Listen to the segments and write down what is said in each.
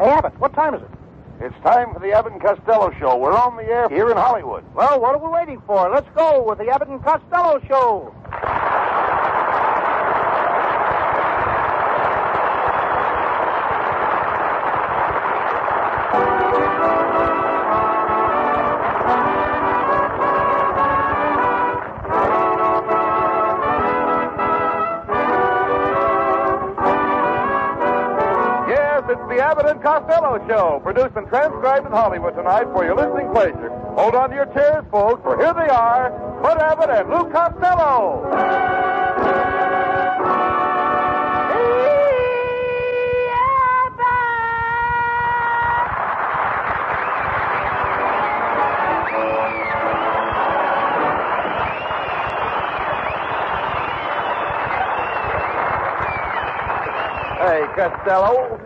Hey, Abbott, what time is it? It's time for the Abbott Costello Show. We're on the air here in Hollywood. Well, what are we waiting for? Let's go with the Abbott Costello Show. It's the Abbott and Costello Show, produced and transcribed in Hollywood tonight for your listening pleasure. Hold on to your chairs, folks, for here they are, Bud Abbott and Lou Costello. Hey, Costello,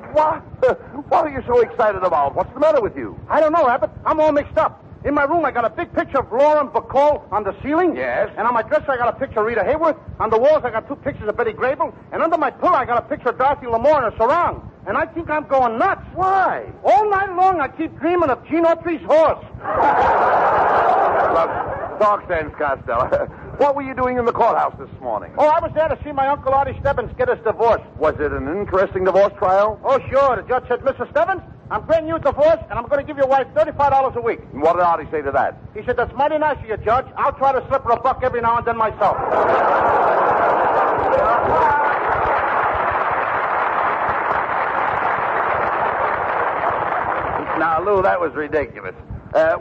what are you so excited about? What's the matter with you? I don't know, Abbott. I'm all mixed up. In my room, I got a big picture of Lauren Bacall on the ceiling. Yes. And on my dresser, I got a picture of Rita Hayworth. On the walls, I got 2 pictures of Betty Grable. And under my pillow, I got a picture of Dorothy Lamour in a sarong. And I think I'm going nuts. Why? All night long, I keep dreaming of Gene Autry's horse. Look, talk sense, Costello. What were you doing in the courthouse this morning? Oh, I was there to see my Uncle Artie Stebbins get his divorce. Was it an interesting divorce trial? Oh, sure. The judge said, Mr. Stebbins, I'm granting you a divorce, and I'm going to give your wife $35 a week. And what did Artie say to that? He said, that's mighty nice of you, Judge. I'll try to slip her a buck every now and then myself. Now, Lou, that was ridiculous.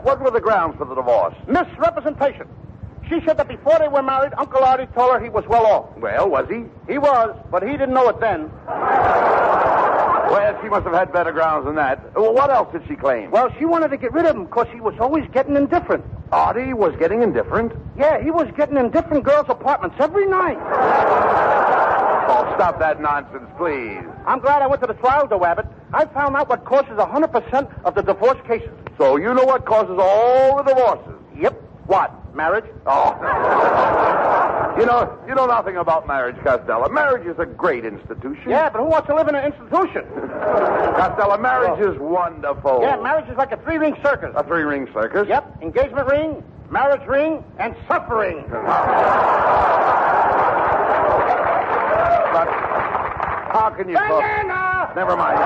What were the grounds for the divorce? Misrepresentation. She said that before they were married, Uncle Artie told her he was well off. Well, was he? He was, but he didn't know it then. Well, she must have had better grounds than that. Well, what else did she claim? Well, she wanted to get rid of him because he was always getting indifferent. Artie was getting indifferent? Yeah, he was getting in different girls' apartments every night. Oh, stop that nonsense, please. I'm glad I went to the trial, though, Abbott. I found out what causes 100% of the divorce cases. So you know what causes all the divorces? Yep. What? Marriage? Oh. You know nothing about marriage, Costello. Marriage is a great institution. Yeah, but who wants to live in an institution? Costello, marriage is wonderful. Yeah, marriage is like a 3-ring circus. A 3-ring circus? Yep. Engagement ring, marriage ring, and suffering. But how can you talk? Never mind.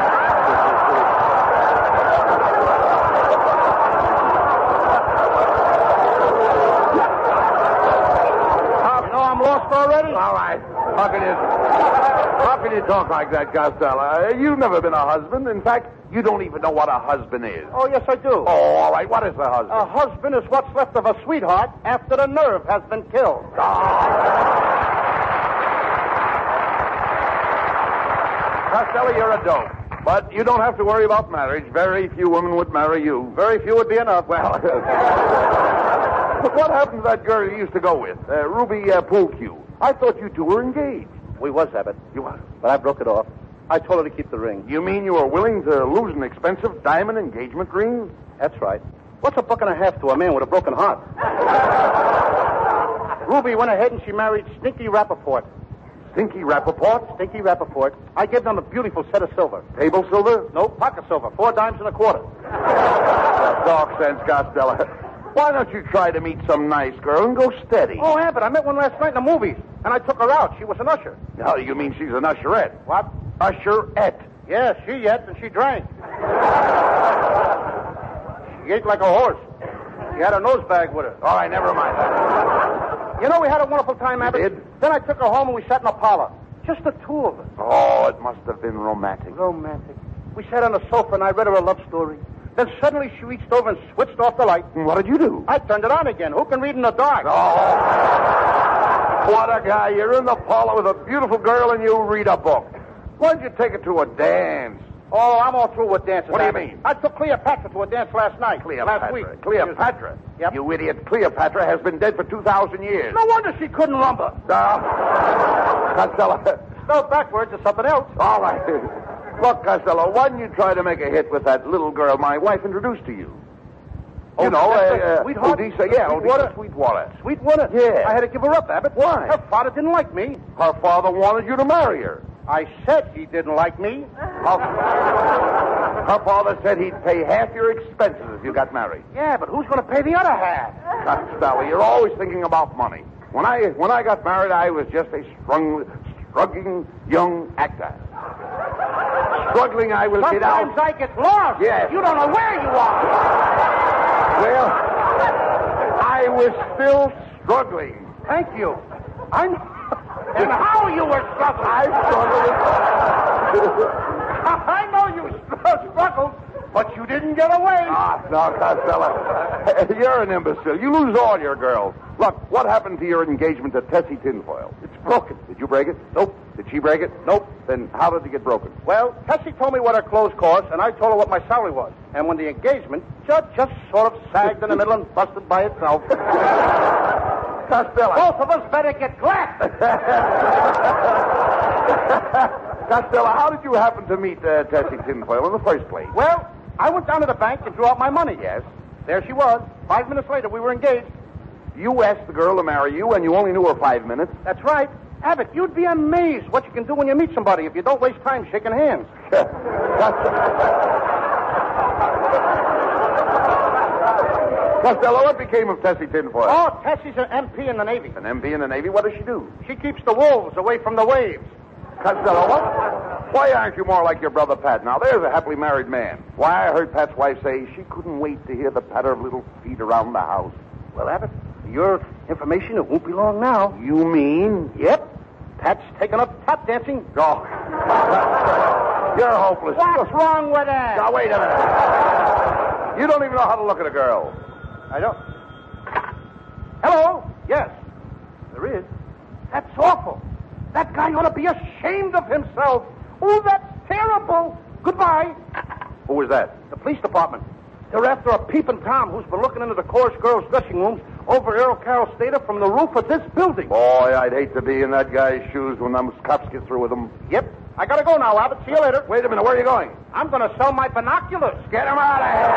I'm lost already? All right. How can you talk like that, Costello? You've never been a husband. In fact, you don't even know what a husband is. Oh, yes, I do. Oh, all right. What is a husband? A husband is what's left of a sweetheart after the nerve has been killed. Costello, you're a dope. But you don't have to worry about marriage. Very few women would marry you. Very few would be enough. Well, what happened to that girl you used to go with, Ruby Polque? I thought you two were engaged. We was, Abbott. You what? But I broke it off. I told her to keep the ring. You mean you were willing to lose an expensive diamond engagement ring? That's right. What's $1.50 to a man with a broken heart? Ruby went ahead and she married Stinky Rappaport. Stinky Rappaport? Stinky Rappaport. I gave them a beautiful set of silver. Table silver? No, pocket silver. 4 dimes and a quarter. Talk sense, Costello. Why don't you try to meet some nice girl and go steady? Oh, Abbott, I met one last night in the movies, and I took her out. She was an usher. No, you mean she's an usherette? What? Usherette. Yeah, she ate and she drank. She ate like a horse. She had a nose bag with her. All right, never mind that. You know, we had a wonderful time, Abbott. Did? Then I took her home and we sat in a parlor. Just the two of us. Oh, it must have been romantic. Romantic. We sat on the sofa and I read her a love story. Then suddenly she reached over and switched off the light. And what did you do? I turned it on again. Who can read in the dark? Oh. What a guy. You're in the parlor with a beautiful girl and you read a book. Why don't you take her to a dance? Oh, I'm all through with dances. What do you mean? I took Cleopatra to a dance last night. Last week. Cleopatra? Yep. You idiot. Cleopatra has been dead for 2,000 years. No wonder she couldn't rumba. Costello. Spelled backwards is something else. All right. Look, Costello, why don't you try to make a hit with that little girl my wife introduced to you? Oh, you know, Sweetheart? Odessa Sweetwater. Sweetwater? Yeah. I had to give her up, Abbott. Why? Her father didn't like me. Her father wanted you to marry her. I said he didn't like me. Her father said he'd pay half your expenses if you got married. Yeah, but who's going to pay the other half? Costello, you're always thinking about money. When I got married, I was just a struggling young actor. Struggling, I will get out. Sometimes I get lost. Yes. You don't know where you are. Well, I was still struggling. Thank you. And how you were struggling. I struggled. I know you struggled, but you didn't get away. No, Costello. You're an imbecile. You lose all your girls. Look, what happened to your engagement to Tessie Tinfoil? It's broken. Did you break it? Nope. Did she break it? Nope. Then how did it get broken? Well, Tessie told me what her clothes cost, and I told her what my salary was. And when the engagement just sort of sagged in the middle and busted by itself. Costello. Both of us better get glad. Costello, how did you happen to meet Tessie Tinfoil in the first place? Well, I went down to the bank and drew out my money. Yes. There she was. 5 minutes later, we were engaged. You asked the girl to marry you, and you only knew her 5 minutes. That's right. Abbott, you'd be amazed what you can do when you meet somebody if you don't waste time shaking hands. Costello, what became of Tessie Tinfoil? Oh, Tessie's an MP in the Navy. An MP in the Navy? What does she do? She keeps the wolves away from the waves. Costello, what? Why aren't you more like your brother Pat? Now, there's a happily married man. Why, I heard Pat's wife say she couldn't wait to hear the patter of little feet around the house. Well, Abbott, for your information, it won't be long now. You mean? Yep. Pat's taken up tap dancing. Oh. You're hopeless. What's wrong with that? Now, wait a minute. You don't even know how to look at a girl. I don't. Hello? Yes. There is. That's awful. That guy ought to be ashamed of himself. Oh, that's terrible. Goodbye. Who was that? The police department. They're after a peeping Tom who's been looking into the chorus girls' dressing rooms over Earl Carroll Stater from the roof of this building. Boy, I'd hate to be in that guy's shoes when those cops get through with him. Yep. I gotta go now, Abbott. See you later. Wait a minute. Where are you going? I'm gonna sell my binoculars. Get him out of here.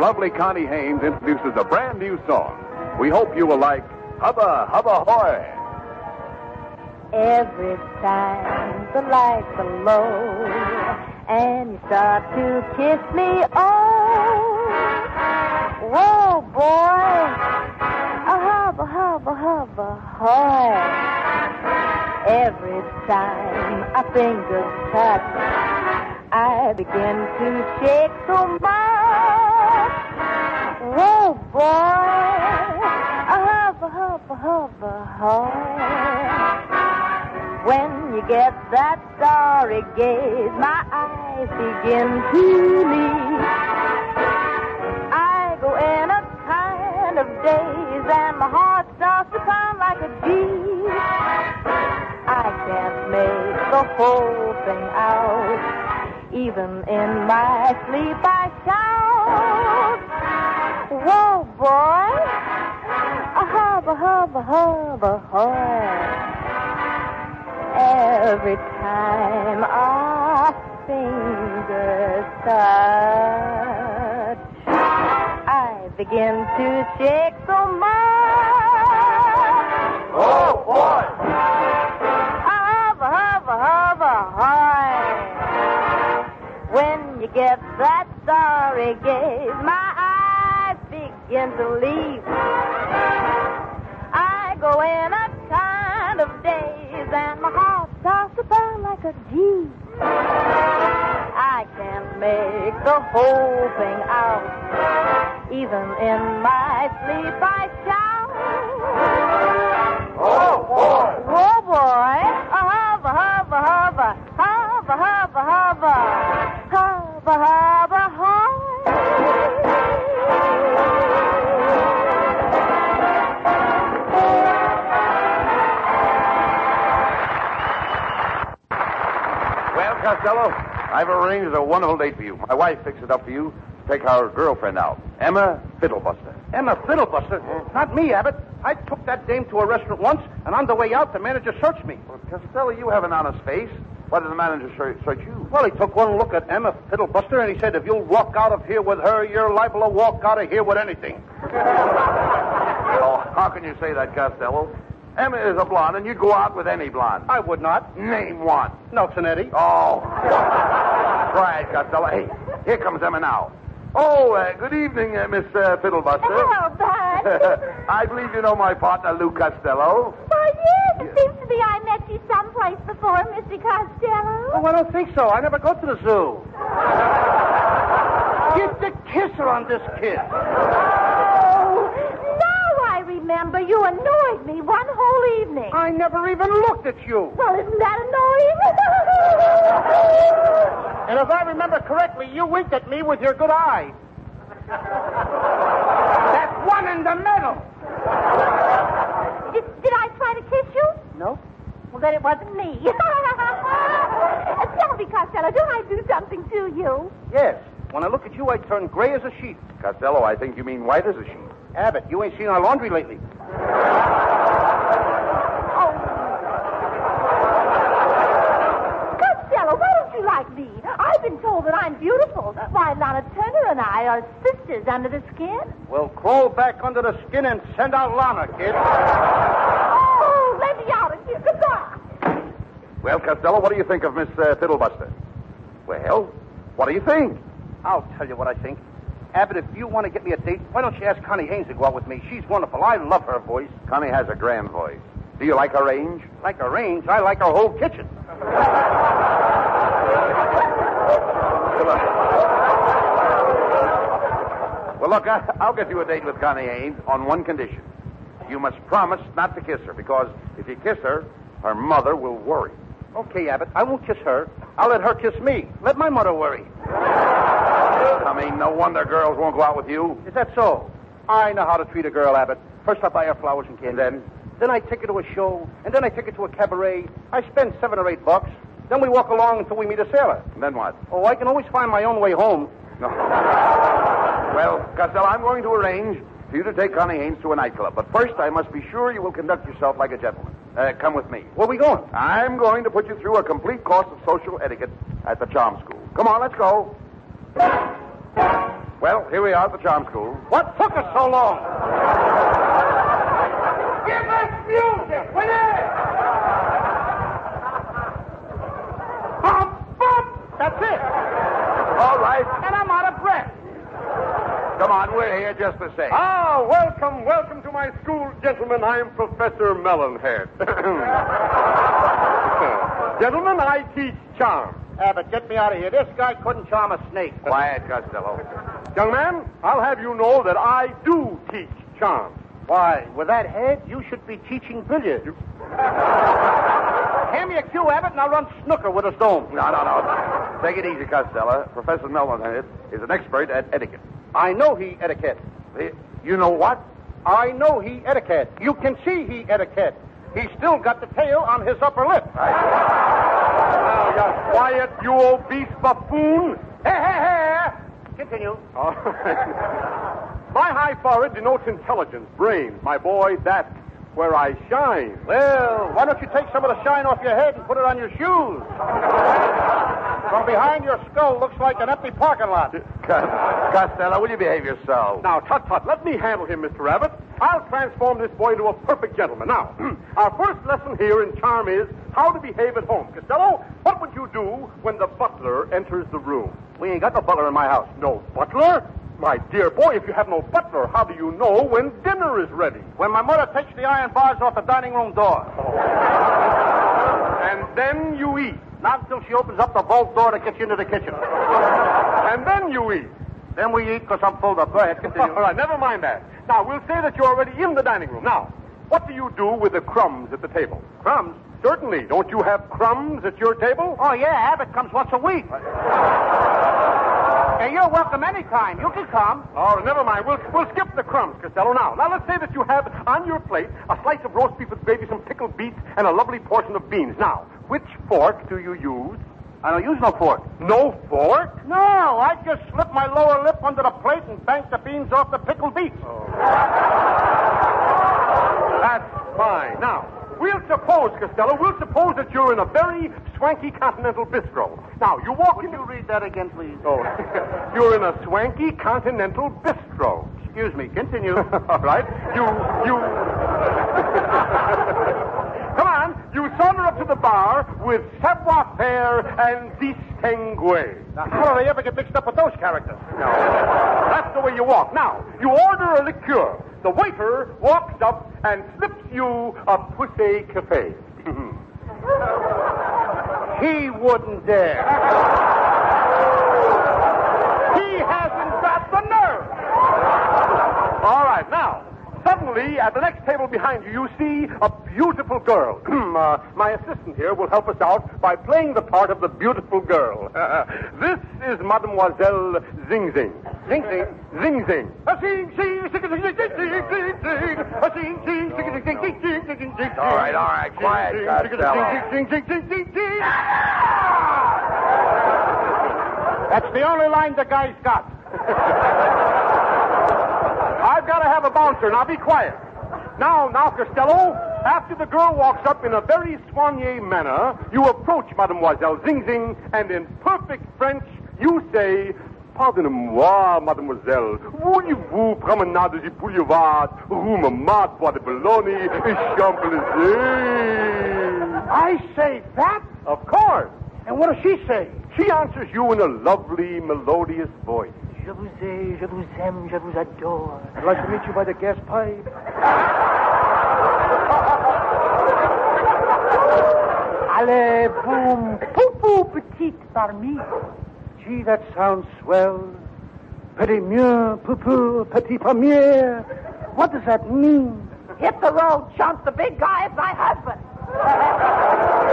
Lovely Connie Haynes introduces a brand new song. We hope you will like Hubba Hubba Hoy. Every time the lights are low and you start to kiss me, whoa, boy, a hubba hubba hubba hoy. Every time our fingers touch, I begin to shake so much. Whoa, boy, a hubba, hubba, hubba, hoy. When you get that starry gaze, my eyes begin to leak. I go in a kind of daze, and my heart starts to pound like a G. I can't make the whole thing out. Even in my sleep I shout, whoa, boy, a hubba, hubba, hubba, hoy. Every time our fingers touch, I begin to shake so much. Oh, boy. A hubba, hubba, hubba, hoy. When you get that starry gaze, my eyes begin to leap. I go in a kind of daze, and my heart starts to pound like a G. I can't make the whole thing out. Even in my sleep I shout, Oh, boy. whoa, boy, a hubba, hubba, hubba, hubba, hubba, hubba, hubba, hubba, hoy. Well, Costello, I've arranged a wonderful date for you. My wife fixed it up for you to take our girlfriend out, Emma Fiddlebuster. Emma Fiddlebuster? Not me, Abbott. I took that dame to a restaurant once, and on the way out, the manager searched me. Well, Costello, you have an honest face. Why did the manager search you? Well, he took one look at Emma Fiddlebuster, and he said, if you'll walk out of here with her, you're liable to walk out of here with anything. Oh, how can you say that, Costello? Emma is a blonde, and you'd go out with any blonde. I would not. Name one. Nelson Eddy. Oh. Try it, Costello. Hey, here comes Emma now. Oh, good evening, Miss Fiddlebuster. Hello, Bud. I believe you know my partner, Lou Costello. Why, yes, it seems to me I met you someplace before, Mr. Costello. Oh, I don't think so. I never go to the zoo. Get the kisser on this kid. Oh, now I remember. You annoyed me one whole evening. I never even looked at you. Well, isn't that annoying? And if I remember correctly, you winked at me with your good eye. That one in the middle. Did I try to kiss you? No. Well, then it wasn't me. Tell me, Costello, don't I do something to you? Yes. When I look at you, I turn gray as a sheet. Costello, I think you mean white as a sheet. Abbott, you ain't seen our laundry lately. Costello, why don't you like me? I've been told that I'm beautiful. Why, Lana Turner and I are sisters under the skin. Well, crawl back under the skin and send out Lana, kid. Oh, let me out of here. Goodbye. Well, Costello, what do you think of Miss Fiddlebuster? Well, what do you think? I'll tell you what I think. Abbott, if you want to get me a date, why don't you ask Connie Haynes to go out with me? She's wonderful. I love her voice. Connie has a grand voice. Do you like her range? Like her range, I like her whole kitchen. Well, look, I'll get you a date with Connie Haynes on one condition. You must promise not to kiss her, because if you kiss her, her mother will worry. Okay, Abbott, I won't kiss her. I'll let her kiss me. Let my mother worry. I mean, no wonder girls won't go out with you. Is that so? I know how to treat a girl, Abbott. First I buy her flowers and candy. And then? Then I take her to a show, and then I take her to a cabaret. I spend $7 or $8. Then we walk along until we meet a sailor. And then what? Oh, I can always find my own way home. No. Well, Costello, I'm going to arrange for you to take Connie Haynes to a nightclub. But first, I must be sure you will conduct yourself like a gentleman. Come with me. Where are we going? I'm going to put you through a complete course of social etiquette at the Charm School. Come on, let's go. Well, here we are at the Charm School. What took us so long? Give us music, will you? Bump, bump. That's it. All right. And I'm out of breath. Come on, we're here just the same. Ah, welcome to my school, gentlemen. I'm Professor Melonhead. Gentlemen, I teach charm. Abbott, get me out of here. This guy couldn't charm a snake. Quiet, Costello. Young man, I'll have you know that I do teach charm. Why, with that head, you should be teaching billiards. Hand me a cue, Abbott, and I'll run snooker with a stone. No. Take it easy, Costello. Professor Melonhead is an expert at etiquette. I know he etiquette. You know what? I know he etiquette. You can see he etiquette. He's still got the tail on his upper lip. Now, you quiet, you obese buffoon. Hey. Continue. All right. My high forehead denotes intelligence, brains. My boy, that's where I shine. Well, why don't you take some of the shine off your head and put it on your shoes? From behind your skull looks like an empty parking lot. Costello, will you behave yourself? Now, tut. Let me handle him, Mr. Abbott. I'll transform this boy into a perfect gentleman. Now, our first lesson here in charm is how to behave at home. Costello, what would you do when the butler enters the room? We ain't got no butler in my house. No butler? My dear boy, if you have no butler, how do you know when dinner is ready? When my mother takes the iron bars off the dining room door. And then you eat. Not until she opens up the vault door that gets you into the kitchen. And then you eat. Then we eat because I'm full of bread. Continue. All right, never mind that. Now, we'll say that you're already in the dining room. Now, what do you do with the crumbs at the table? Crumbs? Certainly. Don't you have crumbs at your table? Oh, yeah. Abbott comes once a week. Hey, you're welcome anytime. You can come. Oh, never mind. We'll skip the crumbs, Costello. Now, let's say that you have on your plate a slice of roast beef with gravy, some pickled beets, and a lovely portion of beans. Now, which fork do you use? I don't use no fork. No fork? No, I just slip my lower lip under the plate and bank the beans off the pickled beets. Oh. That's fine. Now, we'll suppose suppose, Costello, we'll suppose that you're in a very swanky continental bistro. Now, you walk in... Would you read that again, please? Oh, you're in a swanky continental bistro. Excuse me. Continue. All right. You... Come on. You saunter up to the bar with savoir-faire and distingue. Now, how do they ever get mixed up with those characters? No. That's the way you walk. Now, you order a liqueur. The waiter walks up and slips you a poussé café. He wouldn't dare. He hasn't got the nerve. All right, now, suddenly, at the next table behind you, you see a beautiful girl. My assistant here will help us out by playing the part of the beautiful girl. This is Mademoiselle Zing Zing. Zing Zing. Zing Zing. Zing Zing. All right, quiet, Costello. That's the only line the guy's got. I've got to have a bouncer. Now, be quiet. Now, Costello, after the girl walks up in a very soigné manner, you approach Mademoiselle Zing Zing, and in perfect French, you say, "Pardonnez-moi, mademoiselle, voulez-vous promenade du boulevard, rue Montmartre, Bois de Boulogne, et Champs-Élysées?" I say that? Of course. And what does she say? She answers you in a lovely, melodious voice. Je vous ai, je vous aime, je vous adore. I'd like to meet you by the gas pipe. Allez, boum, poupou, petite parmi. Gee, that sounds swell. Petit mieux, poupou, petit premier. What does that mean? Hit the road, chump. The big guy is my husband.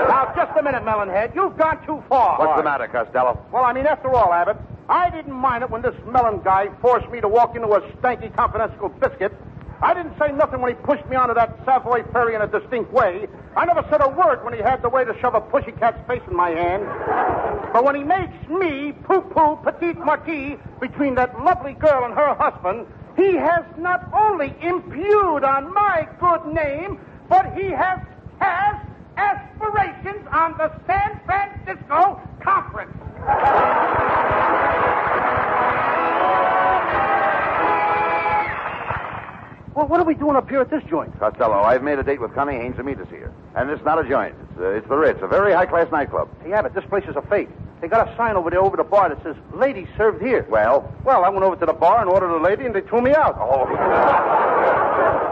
Now, just a minute, Melonhead. You've gone too far. What's the matter, Costello? Well, I mean, after all, Abbott, I didn't mind it when this melon guy forced me to walk into a stanky confidential biscuit. I didn't say nothing when he pushed me onto that Savoy Ferry in a distinct way. I never said a word when he had the way to shove a pussycat's face in my hand. But when he makes me, poo-poo, petite marquis, between that lovely girl and her husband, he has not only impugned on my good name, but he has aspirations on the San Francisco Conference. Well, what are we doing up here at this joint? Costello, I've made a date with Connie Haynes to meet us here. And it's not a joint. It's the Ritz, a very high-class nightclub. Hey, Abbott, this place is a fake. They got a sign over there over the bar that says, "Ladies served here." Well? Well, I went over to the bar and ordered a lady, and they threw me out. Oh.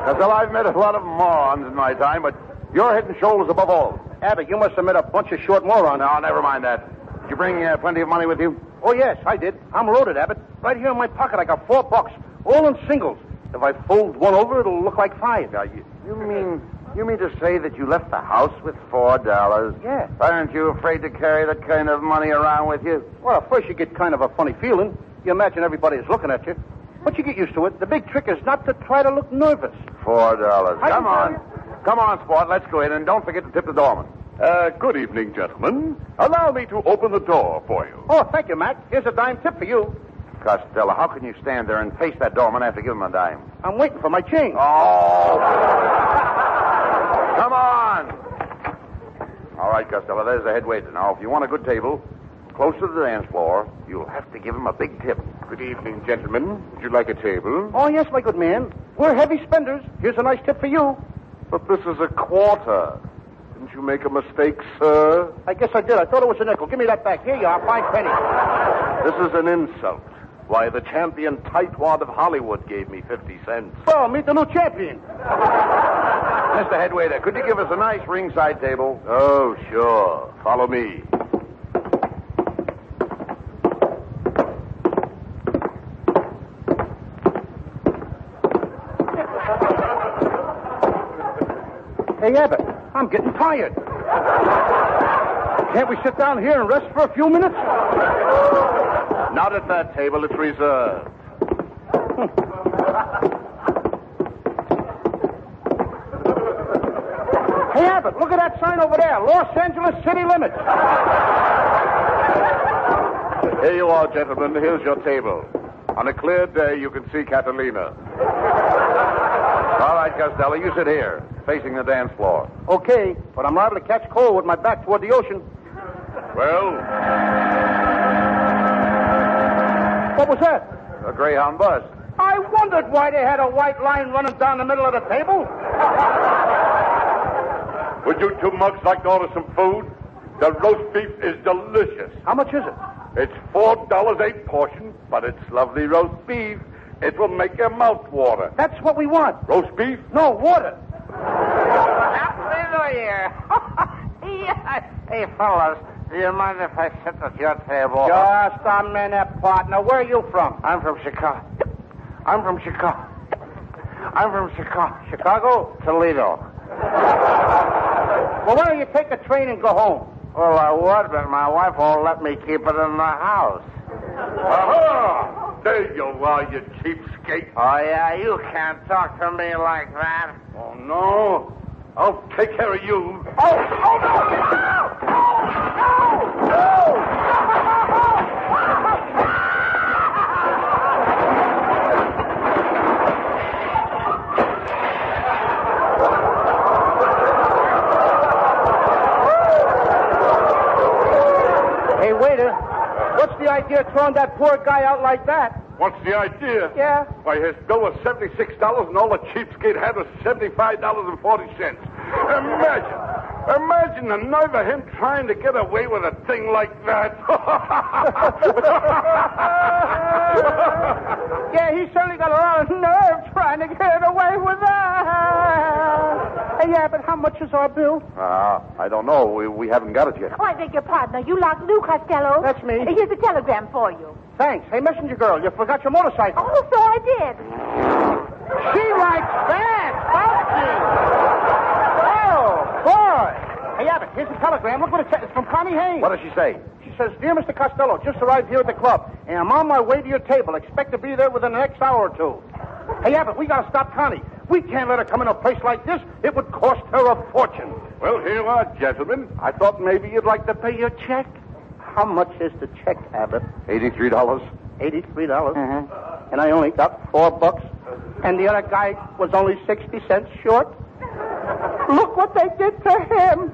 Costello, I've met a lot of morons in my time, but you're head and shoulders above all. Abbott, you must have met a bunch of short morons. No, never mind that. Did you bring plenty of money with you? Oh, yes, I did. I'm loaded, Abbott. Right here in my pocket, I got $4, all in singles. If I fold one over, it'll look like 5. Now, you mean to say that you left the house with $4? Yeah. Aren't you afraid to carry that kind of money around with you? Well, at first you get kind of a funny feeling. You imagine everybody is looking at you. But you get used to it. The big trick is not to try to look nervous. $4. Come on. Come on, sport. Let's go in, and don't forget to tip the doorman. Good evening, gentlemen. Allow me to open the door for you. Oh, thank you, Mac. Here's a dime tip for you. Costello, how can you stand there and face that doorman after giving him a dime? I'm waiting for my change. Oh! Come on! All right, Costello, there's the head waiter. Now, if you want a good table, close to the dance floor, you'll have to give him a big tip. Good evening, gentlemen. Would you like a table? Oh, yes, my good man. We're heavy spenders. Here's a nice tip for you. But this is a quarter. Didn't you make a mistake, sir? I guess I did. I thought it was a nickel. Give me that back. Here you are, 5 pennies. This is an insult. Why, the champion tightwad of Hollywood gave me 50 cents. Well, meet the new champion. Mr. Head Waiter, could you give us a nice ringside table? Oh, sure. Follow me. Hey, Abbott, I'm getting tired. Can't we sit down here and rest for a few minutes? Not at that table. It's reserved. Hey, Abbott, look at that sign over there. Los Angeles city limits. Here you are, gentlemen. Here's your table. On a clear day, you can see Catalina. All right, Costello, you sit here, facing the dance floor. Okay, but I'm liable to catch cold with my back toward the ocean. Well, What was that? A Greyhound bus. I wondered why they had a white line running down the middle of the table. would you two mugs like to order some food? The roast beef is delicious. How much is it? It's $4 a portion, but it's lovely roast beef. It will make your mouth water. That's what we want. Roast beef? No, water. Happy New Year. Yeah. Hey, fellas, do you mind if I sit at your table? Just a minute, partner. Where are you from? I'm from Chicago. Chicago? Toledo. Well, why don't you take a train and go home? Well, I would, but my wife won't let me keep it in the house. Aha! There you are, you cheapskate. Oh, yeah, you can't talk to me like that. Oh, no. I'll take care of you. Hey, waiter, what's the idea of throwing that poor guy out like that? What's the idea? Yeah? Why, his bill was $76, and all the cheapskate had was $75.40. Imagine the nerve of him trying to get away with a thing like that. Yeah, he certainly got a lot of nerve trying to get away with that. Hey, yeah, but how much is our bill? I don't know. We haven't got it yet. Oh, I beg your pardon. You locked Lou Costello? That's me. Here's a telegram for you. Thanks. Hey, messenger girl, you forgot your motorcycle. Oh, so I did. She likes that, doesn't she? Oh, boy. Hey, Abbott, here's a telegram. Look what it says. It's from Connie Haynes. What does she say? She says, Dear Mr. Costello, just arrived here at the club, and I'm on my way to your table. Expect to be there within the next hour or two. Hey, Abbott, we got to stop Connie. We can't let her come in a place like this. It would cost her a fortune. Well, here you are, gentlemen. I thought maybe you'd like to pay your check. How much is the check, Abbott? $83. $83. And I only got $4. And the other guy was only 60 cents short. Look what they did to him.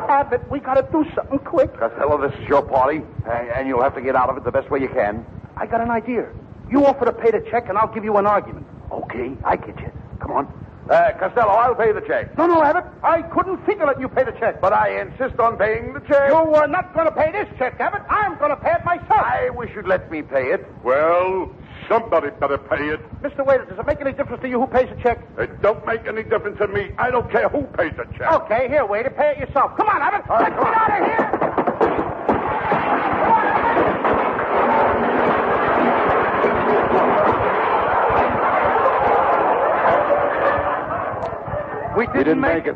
Abbott, we got to do something quick. Costello, this is your party, and you'll have to get out of it the best way you can. I got an idea. You offer to pay the check, and I'll give you an argument. Okay, I get you. Come on. Costello, I'll pay the check. No, Abbott. I couldn't figure letting you pay the check. But I insist on paying the check. You were not going to pay this check, Abbott. I'm going to pay it myself. I wish you'd let me pay it. Well, somebody better pay it. Mr. Waiter, does it make any difference to you who pays the check? It don't make any difference to me. I don't care who pays the check. Okay, here, waiter, pay it yourself. Come on, Abbott. Let's get out of here. We didn't make it.